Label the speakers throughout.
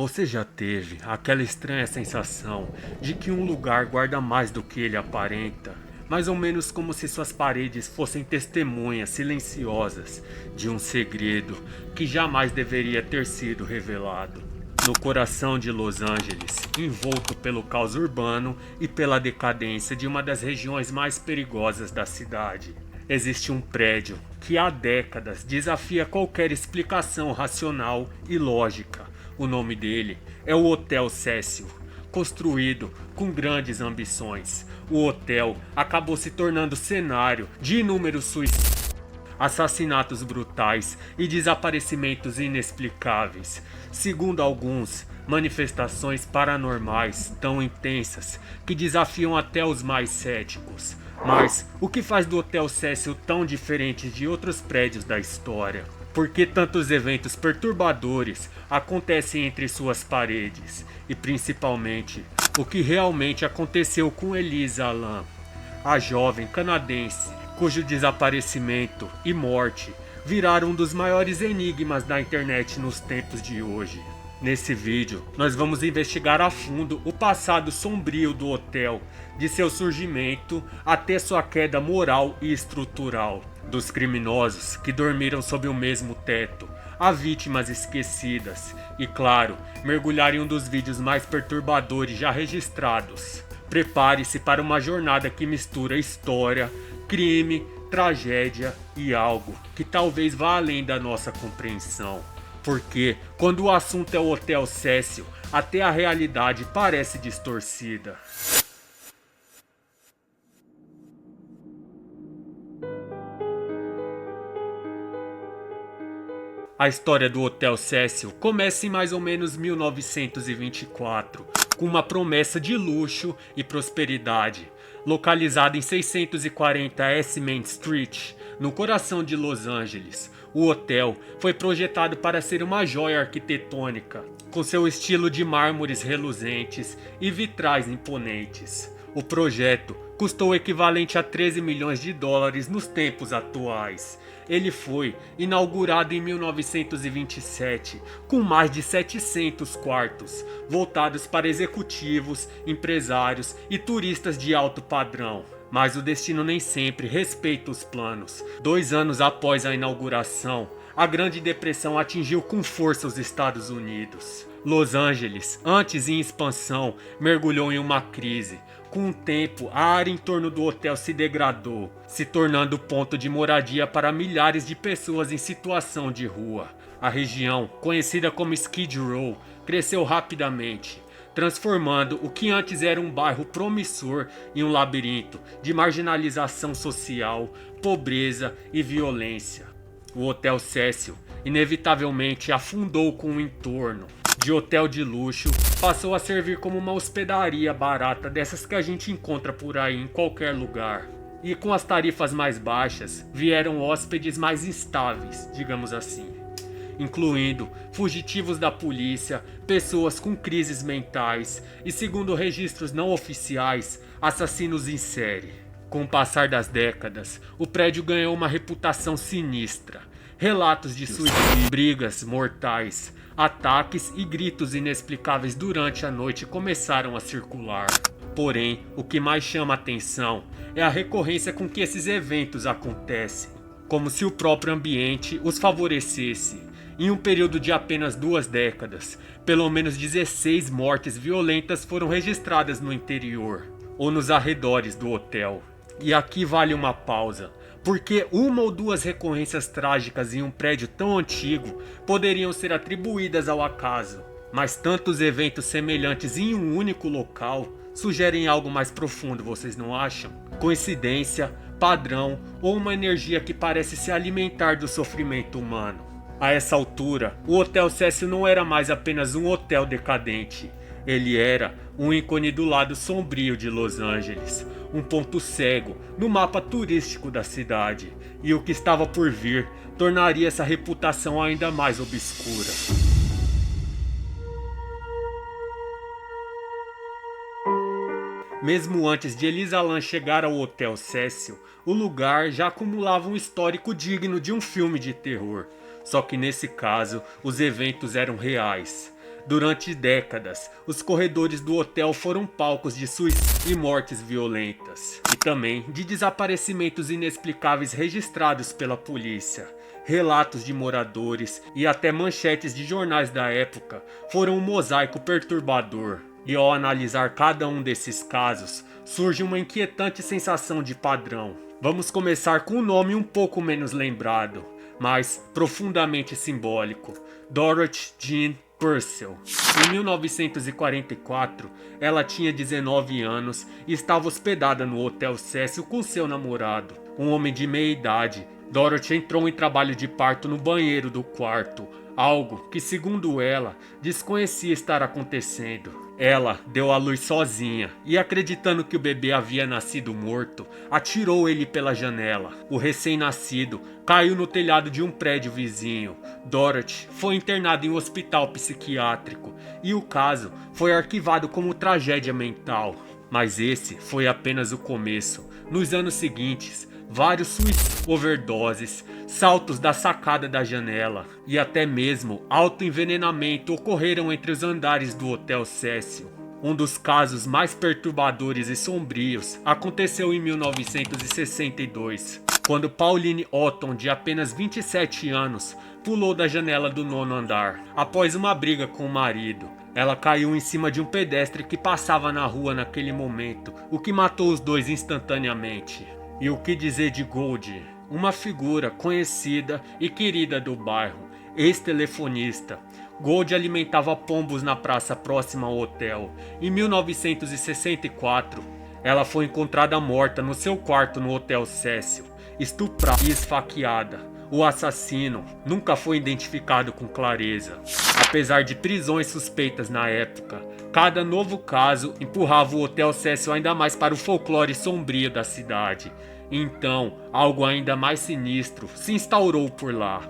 Speaker 1: Você já teve aquela estranha sensação de que um lugar guarda mais do que ele aparenta? Mais ou menos como se suas paredes fossem testemunhas silenciosas de um segredo que jamais deveria ter sido revelado. No coração de Los Angeles, envolto pelo caos urbano e pela decadência de uma das regiões mais perigosas da cidade, existe um prédio que há décadas desafia qualquer explicação racional e lógica. O nome dele é o Hotel Cecil. Construído com grandes ambições, o hotel acabou se tornando cenário de inúmeros suicídios, assassinatos brutais e desaparecimentos inexplicáveis. Segundo alguns, manifestações paranormais tão intensas que desafiam até os mais céticos. Mas o que faz do Hotel Cecil tão diferente de outros prédios da história? Por que tantos eventos perturbadores acontecem entre suas paredes? E principalmente, o que realmente aconteceu com Elisa Lam, a jovem canadense cujo desaparecimento e morte viraram um dos maiores enigmas da internet nos tempos de hoje. Nesse vídeo, nós vamos investigar a fundo o passado sombrio do hotel, de seu surgimento até sua queda moral e estrutural, dos criminosos que dormiram sob o mesmo teto, a vítimas esquecidas e, claro, mergulhar em um dos vídeos mais perturbadores já registrados. Prepare-se para uma jornada que mistura história, crime, tragédia e algo que talvez vá além da nossa compreensão. Porque quando o assunto é o Hotel Cecil, até a realidade parece distorcida. A história do Hotel Cecil começa em mais ou menos 1924, com uma promessa de luxo e prosperidade. Localizado em 640 S Main Street, no coração de Los Angeles, o hotel foi projetado para ser uma joia arquitetônica, com seu estilo de mármores reluzentes e vitrais imponentes. O projeto custou o equivalente a 13 milhões de dólares nos tempos atuais. Ele foi inaugurado em 1927, com mais de 700 quartos, voltados para executivos, empresários e turistas de alto padrão. Mas o destino nem sempre respeita os planos. 2 anos após a inauguração, a Grande Depressão atingiu com força os Estados Unidos. Los Angeles, antes em expansão, mergulhou em uma crise. Com o tempo, a área em torno do hotel se degradou, se tornando ponto de moradia para milhares de pessoas em situação de rua. A região, conhecida como Skid Row, cresceu rapidamente, transformando o que antes era um bairro promissor em um labirinto de marginalização social, pobreza e violência. O Hotel Cecil inevitavelmente afundou com o entorno. De hotel de luxo, passou a servir como uma hospedaria barata dessas que a gente encontra por aí em qualquer lugar. E com as tarifas mais baixas, vieram hóspedes mais instáveis, digamos assim, incluindo fugitivos da polícia, pessoas com crises mentais e, segundo registros não oficiais, assassinos em série. Com o passar das décadas, o prédio ganhou uma reputação sinistra. Relatos de suicídio, brigas mortais, ataques e gritos inexplicáveis durante a noite começaram a circular. Porém, o que mais chama a atenção é a recorrência com que esses eventos acontecem, como se o próprio ambiente os favorecesse. Em um período de apenas 2 décadas, pelo menos 16 mortes violentas foram registradas no interior ou nos arredores do hotel. E aqui vale uma pausa, porque 1 ou 2 recorrências trágicas em um prédio tão antigo poderiam ser atribuídas ao acaso, mas tantos eventos semelhantes em um único local sugerem algo mais profundo, vocês não acham? Coincidência, padrão ou uma energia que parece se alimentar do sofrimento humano? A essa altura, o Hotel Cecil não era mais apenas um hotel decadente. Ele era um ícone do lado sombrio de Los Angeles, um ponto cego no mapa turístico da cidade, e o que estava por vir tornaria essa reputação ainda mais obscura. Mesmo antes de Elisa Lam chegar ao Hotel Cecil, o lugar já acumulava um histórico digno de um filme de terror. Só que nesse caso, os eventos eram reais. Durante décadas, os corredores do hotel foram palcos de suicídios e mortes violentas, e também de desaparecimentos inexplicáveis registrados pela polícia. Relatos de moradores e até manchetes de jornais da época foram um mosaico perturbador. E ao analisar cada um desses casos, surge uma inquietante sensação de padrão. Vamos começar com um nome um pouco menos lembrado, mas profundamente simbólico: Dorothy Jean Purcell. Em 1944, ela tinha 19 anos e estava hospedada no Hotel Cecil com seu namorado, um homem de meia idade. Dorothy entrou em trabalho de parto no banheiro do quarto, algo que, segundo ela, desconhecia estar acontecendo. Ela deu à luz sozinha e, acreditando que o bebê havia nascido morto, atirou ele pela janela. O recém-nascido caiu no telhado de um prédio vizinho. Dorothy foi internada em um hospital psiquiátrico e o caso foi arquivado como tragédia mental. Mas esse foi apenas o começo. Nos anos seguintes, vários suicídios, overdoses, saltos da sacada da janela e até mesmo autoenvenenamento ocorreram entre os andares do Hotel Cecil. Um dos casos mais perturbadores e sombrios aconteceu em 1962, quando Pauline Otton, de apenas 27 anos, pulou da janela do 9º andar. Após uma briga com o marido, ela caiu em cima de um pedestre que passava na rua naquele momento, o que matou os dois instantaneamente. E o que dizer de Goldie, uma figura conhecida e querida do bairro, ex-telefonista. Goldie alimentava pombos na praça próxima ao hotel. Em 1964, ela foi encontrada morta no seu quarto no Hotel Cecil, estuprada e esfaqueada. O assassino nunca foi identificado com clareza. Apesar de prisões suspeitas na época, cada novo caso empurrava o Hotel Cecil ainda mais para o folclore sombrio da cidade. Então, algo ainda mais sinistro se instaurou por lá.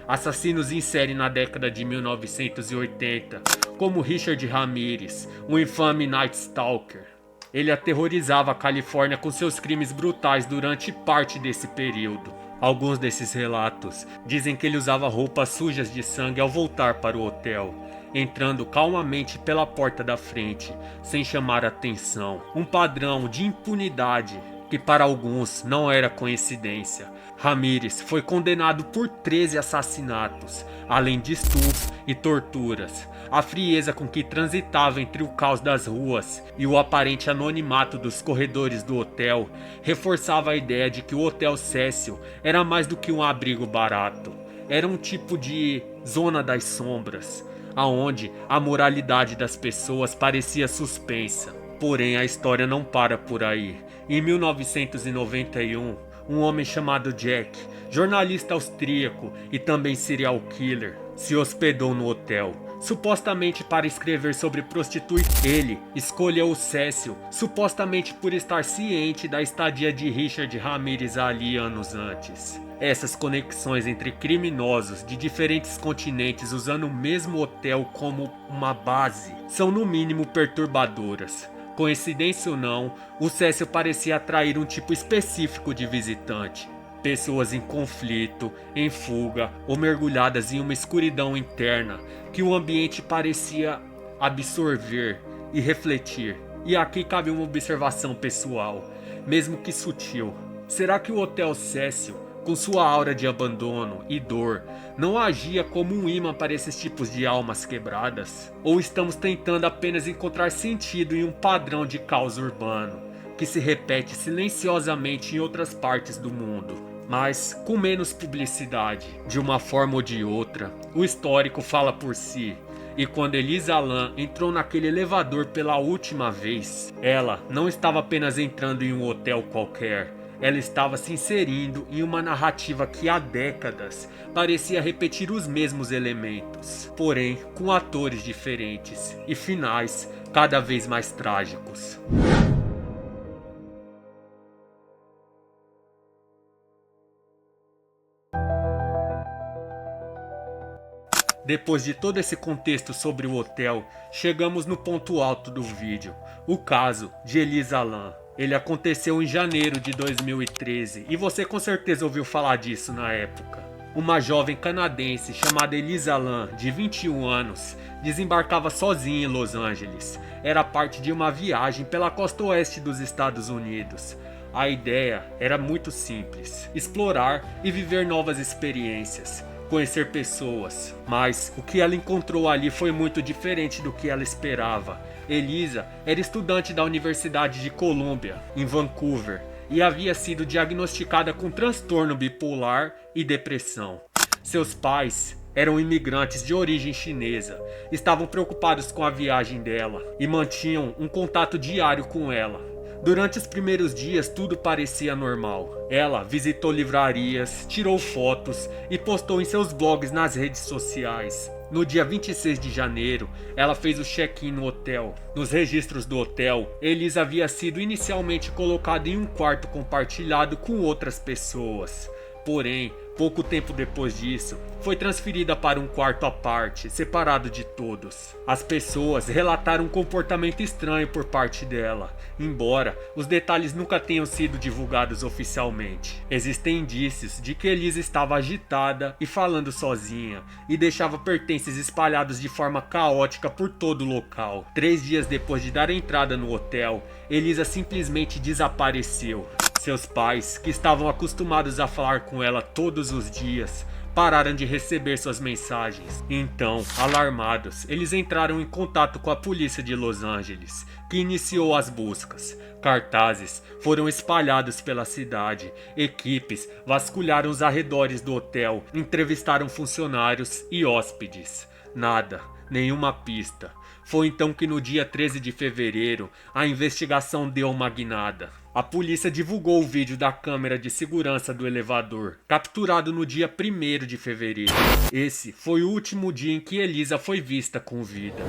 Speaker 1: Assassinos em série na década de 1980, como Richard Ramirez, um infame Night Stalker. Ele aterrorizava a Califórnia com seus crimes brutais durante parte desse período. Alguns desses relatos dizem que ele usava roupas sujas de sangue ao voltar para o hotel, entrando calmamente pela porta da frente, sem chamar atenção. Um padrão de impunidade que para alguns não era coincidência. Ramirez foi condenado por 13 assassinatos, além de estupros e torturas. A frieza com que transitava entre o caos das ruas e o aparente anonimato dos corredores do hotel reforçava a ideia de que o Hotel Cecil era mais do que um abrigo barato. Era um tipo de zona das sombras, aonde a moralidade das pessoas parecia suspensa. Porém, a história não para por aí. Em 1991, um homem chamado Jack, jornalista austríaco e também serial killer, se hospedou no hotel, supostamente para escrever sobre prostituição. Ele escolheu o Cecil, supostamente por estar ciente da estadia de Richard Ramirez ali anos antes. Essas conexões entre criminosos de diferentes continentes usando o mesmo hotel como uma base são no mínimo perturbadoras. Coincidência ou não, o Cecil parecia atrair um tipo específico de visitante. Pessoas em conflito, em fuga ou mergulhadas em uma escuridão interna que o ambiente parecia absorver e refletir. E aqui cabe uma observação pessoal, mesmo que sutil. Será que o Hotel Cecil, com sua aura de abandono e dor, não agia como um imã para esses tipos de almas quebradas? Ou estamos tentando apenas encontrar sentido em um padrão de caos urbano, que se repete silenciosamente em outras partes do mundo, mas com menos publicidade? De uma forma ou de outra, o histórico fala por si. E quando Elisa Lam entrou naquele elevador pela última vez, ela não estava apenas entrando em um hotel qualquer. Ela estava se inserindo em uma narrativa que há décadas parecia repetir os mesmos elementos, porém com atores diferentes e finais cada vez mais trágicos. Depois de todo esse contexto sobre o hotel, chegamos no ponto alto do vídeo, o caso de Elisa Lam. Ele aconteceu em janeiro de 2013 e você com certeza ouviu falar disso na época. Uma jovem canadense chamada Elisa Lam, de 21 anos, desembarcava sozinha em Los Angeles. Era parte de uma viagem pela costa oeste dos Estados Unidos. A ideia era muito simples: explorar e viver novas experiências, conhecer pessoas. Mas o que ela encontrou ali foi muito diferente do que ela esperava. Elisa era estudante da Universidade de Columbia, em Vancouver, e havia sido diagnosticada com transtorno bipolar e depressão. Seus pais eram imigrantes de origem chinesa, estavam preocupados com a viagem dela e mantinham um contato diário com ela. Durante os primeiros dias tudo parecia normal. Ela visitou livrarias, tirou fotos e postou em seus blogs nas redes sociais. No dia 26 de janeiro, ela fez o check-in no hotel. Nos registros do hotel, Elisa havia sido inicialmente colocada em um quarto compartilhado com outras pessoas. Porém, pouco tempo depois disso, foi transferida para um quarto à parte, separado de todos. As pessoas relataram um comportamento estranho por parte dela, embora os detalhes nunca tenham sido divulgados oficialmente. Existem indícios de que Elisa estava agitada e falando sozinha, e deixava pertences espalhados de forma caótica por todo o local. 3 dias depois de dar entrada no hotel, Elisa simplesmente desapareceu. Seus pais, que estavam acostumados a falar com ela todos os dias, pararam de receber suas mensagens. Então, alarmados, eles entraram em contato com a polícia de Los Angeles, que iniciou as buscas. Cartazes foram espalhados pela cidade, equipes vasculharam os arredores do hotel, entrevistaram funcionários e hóspedes. Nada, nenhuma pista. Foi então que no dia 13 de fevereiro, a investigação deu uma guinada. A polícia divulgou o vídeo da câmera de segurança do elevador, capturado no dia 1º de fevereiro. Esse foi o último dia em que Elisa foi vista com vida.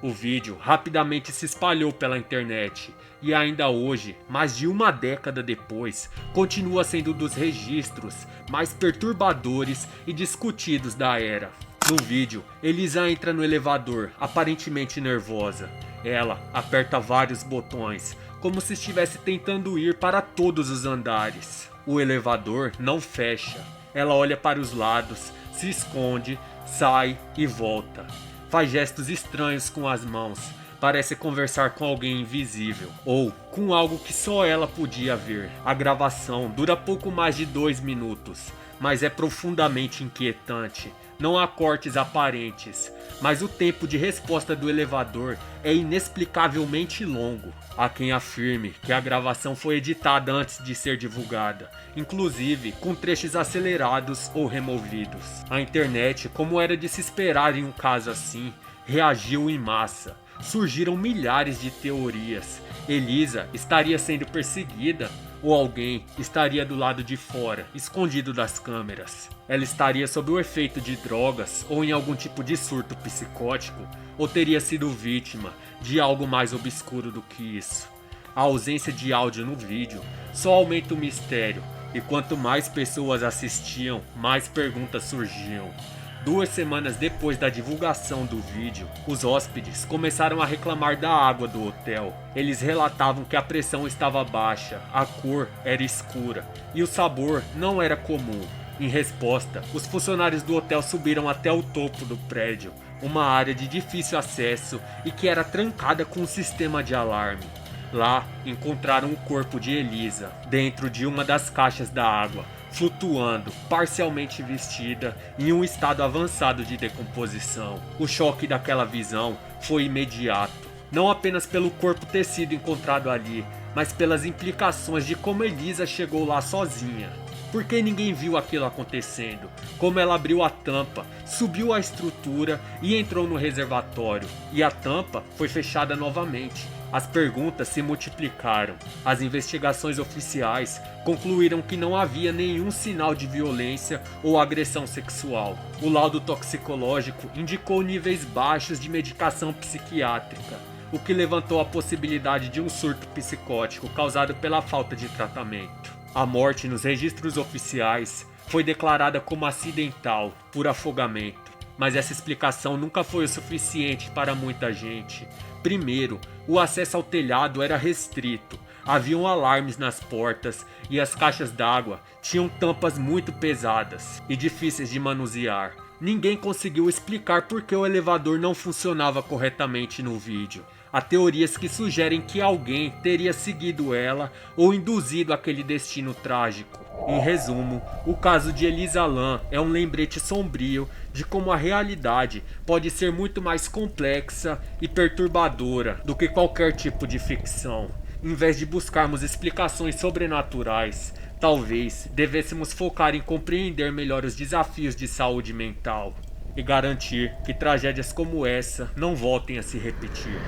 Speaker 1: O vídeo rapidamente se espalhou pela internet e ainda hoje, mais de uma década depois, continua sendo um dos registros mais perturbadores e discutidos da era. No vídeo, Elisa entra no elevador, aparentemente nervosa. Ela aperta vários botões, como se estivesse tentando ir para todos os andares. O elevador não fecha. Ela olha para os lados, se esconde, sai e volta. Faz gestos estranhos com as mãos. Parece conversar com alguém invisível, ou com algo que só ela podia ver. A gravação dura pouco mais de 2 minutos, mas é profundamente inquietante. Não há cortes aparentes, mas o tempo de resposta do elevador é inexplicavelmente longo. Há quem afirme que a gravação foi editada antes de ser divulgada, inclusive com trechos acelerados ou removidos. A internet, como era de se esperar em um caso assim, reagiu em massa. Surgiram milhares de teorias. Elisa estaria sendo perseguida, ou alguém estaria do lado de fora, escondido das câmeras. Ela estaria sob o efeito de drogas ou em algum tipo de surto psicótico, ou teria sido vítima de algo mais obscuro do que isso. A ausência de áudio no vídeo só aumenta o mistério, e quanto mais pessoas assistiam, mais perguntas surgiam. 2 semanas depois da divulgação do vídeo, os hóspedes começaram a reclamar da água do hotel. Eles relatavam que a pressão estava baixa, a cor era escura e o sabor não era comum. Em resposta, os funcionários do hotel subiram até o topo do prédio, uma área de difícil acesso e que era trancada com um sistema de alarme. Lá, encontraram o corpo de Elisa, dentro de uma das caixas da água, flutuando, parcialmente vestida, em um estado avançado de decomposição. O choque daquela visão foi imediato, não apenas pelo corpo ter sido encontrado ali, mas pelas implicações de como Elisa chegou lá sozinha. Por que ninguém viu aquilo acontecendo? Como ela abriu a tampa, subiu a estrutura e entrou no reservatório, e a tampa foi fechada novamente. As perguntas se multiplicaram. As investigações oficiais concluíram que não havia nenhum sinal de violência ou agressão sexual. O laudo toxicológico indicou níveis baixos de medicação psiquiátrica, o que levantou a possibilidade de um surto psicótico causado pela falta de tratamento. A morte nos registros oficiais foi declarada como acidental, por afogamento, mas essa explicação nunca foi o suficiente para muita gente. Primeiro, o acesso ao telhado era restrito. haviam alarmes nas portas e as caixas d'água tinham tampas muito pesadas e difíceis de manusear. Ninguém conseguiu explicar por que o elevador não funcionava corretamente no vídeo. Há teorias que sugerem que alguém teria seguido ela ou induzido aquele destino trágico. Em resumo, o caso de Elisa Lam é um lembrete sombrio de como a realidade pode ser muito mais complexa e perturbadora do que qualquer tipo de ficção. Em vez de buscarmos explicações sobrenaturais, talvez devêssemos focar em compreender melhor os desafios de saúde mental e garantir que tragédias como essa não voltem a se repetir.